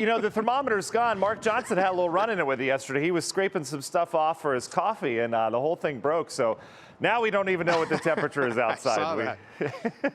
You know, the thermometer's gone. Mark Johnson had a little run in it with it yesterday. He was scraping some stuff off for his coffee, and the whole thing broke. So now we don't even know what the temperature is outside. I saw that.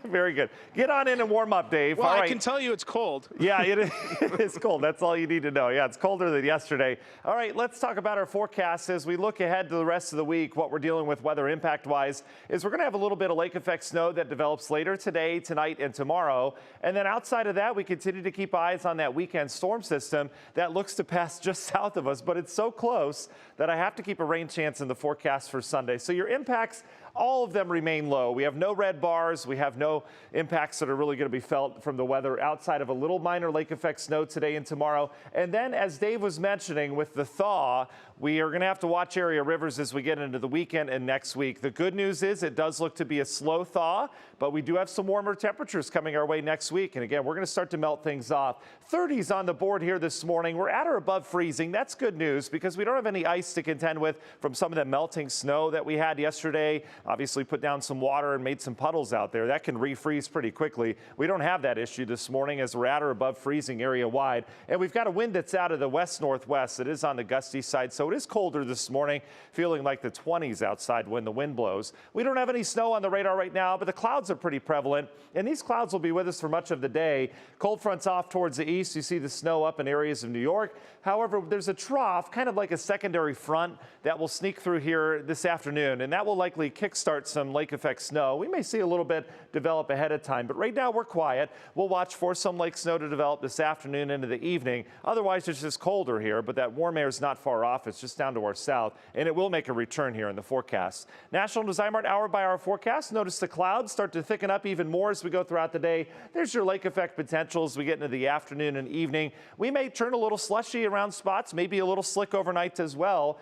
Very good. Get on in and warm up, Dave. Well, all right. I can tell you it's cold. Yeah, it is cold. That's all you need to know. Yeah, it's colder than yesterday. All right, let's talk about our forecast as we look ahead to the rest of the week. What we're dealing with weather impact-wise is we're going to have a little bit of lake effect snow that develops later today, tonight, and tomorrow. And then outside of that, we continue to keep eyes on that weekend storm system that looks to pass just south of us, but it's so close that I have to keep a rain chance in the forecast for Sunday. So your impacts, all of them remain low. We have no red bars. We have no impacts that are really going to be felt from the weather outside of a little minor lake effect snow today and tomorrow. And then, as Dave was mentioning, with the thaw, we are going to have to watch area rivers as we get into the weekend and next week. The good news is it does look to be a slow thaw, but we do have some warmer temperatures coming our way next week. And again, we're going to start to melt things off. 30s on the board here this morning. We're at or above freezing. That's good news because we don't have any ice to contend with from some of the melting snow that we had yesterday. Obviously put down some water and made some puddles out there. That can refreeze pretty quickly. We don't have that issue this morning as we're at or above freezing area wide. And we've got a wind that's out of the west-northwest. It is on the gusty side, so it is colder this morning, feeling like the 20s outside when the wind blows. We don't have any snow on the radar right now, but the clouds are pretty prevalent, and these clouds will be with us for much of the day. Cold fronts off towards the east. You see the snow up in areas of New York. However, there's a trough, kind of like a secondary front, that will sneak through here this afternoon, and that will likely kickstart some lake effect snow. We may see a little bit develop ahead of time, but right now we're quiet. We'll watch for some lake snow to develop this afternoon into the evening. Otherwise, it's just colder here, but that warm air is not far off. It's just down to our south, and it will make a return here in the forecast. National Design Mart hour-by-hour forecast. Notice the clouds start to thicken up even more as we go throughout the day. There's your lake effect potential as we get into the afternoon and evening. We may turn a little slushy around spots, maybe a little slick overnight as well.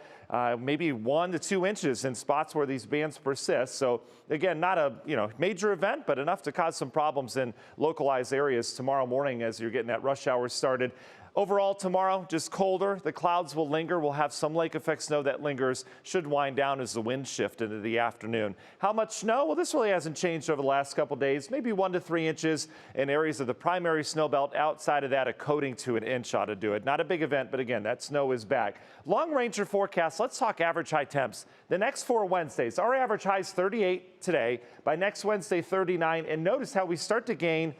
Maybe 1 to 2 inches in spots where these bands persist. So again, not a major event, but enough to cause some problems in localized areas tomorrow morning as you're getting that rush hour started. Overall tomorrow, just colder. The clouds will linger. We'll have some lake effect snow that lingers, should wind down as the winds shift into the afternoon. How much snow? Well, this really hasn't changed over the last couple days. Maybe 1 to 3 inches in areas of the primary snow belt. Outside of that, a coating to an inch ought to do it. Not a big event, but again, that snow is back. Long ranger forecast. Let's talk average high temps. The next 4 Wednesdays, our average high is 38 today. By next Wednesday, 39. And notice how we start to gain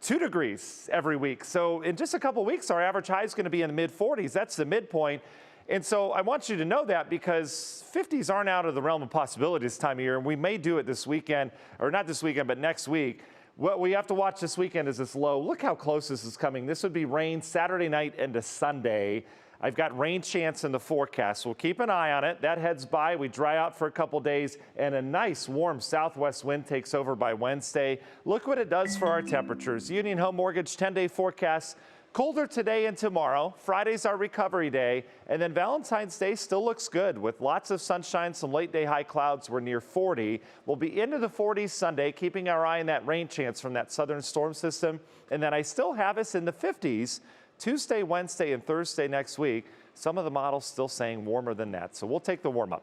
2 degrees every week. So in just a couple weeks, our average high is going to be in the mid-40s. That's the midpoint. And so I want you to know that because 50s aren't out of the realm of possibility this time of year. And we may do it this weekend, or not this weekend, but next week. What we have to watch this weekend is this low. Look how close this is coming. This would be rain Saturday night into Sunday. I've got rain chance in the forecast. We'll keep an eye on it. That heads by. We dry out for a couple days, and a nice warm southwest wind takes over by Wednesday. Look what it does for our temperatures. Union Home Mortgage 10-day forecast. Colder today and tomorrow. Friday's our recovery day. And then Valentine's Day still looks good with lots of sunshine, some late day high clouds. We're near 40. We'll be into the 40s Sunday, keeping our eye on that rain chance from that southern storm system. And then I still have us in the 50s. Tuesday, Wednesday, and Thursday next week. Some of the models still saying warmer than that. So we'll take the warm up.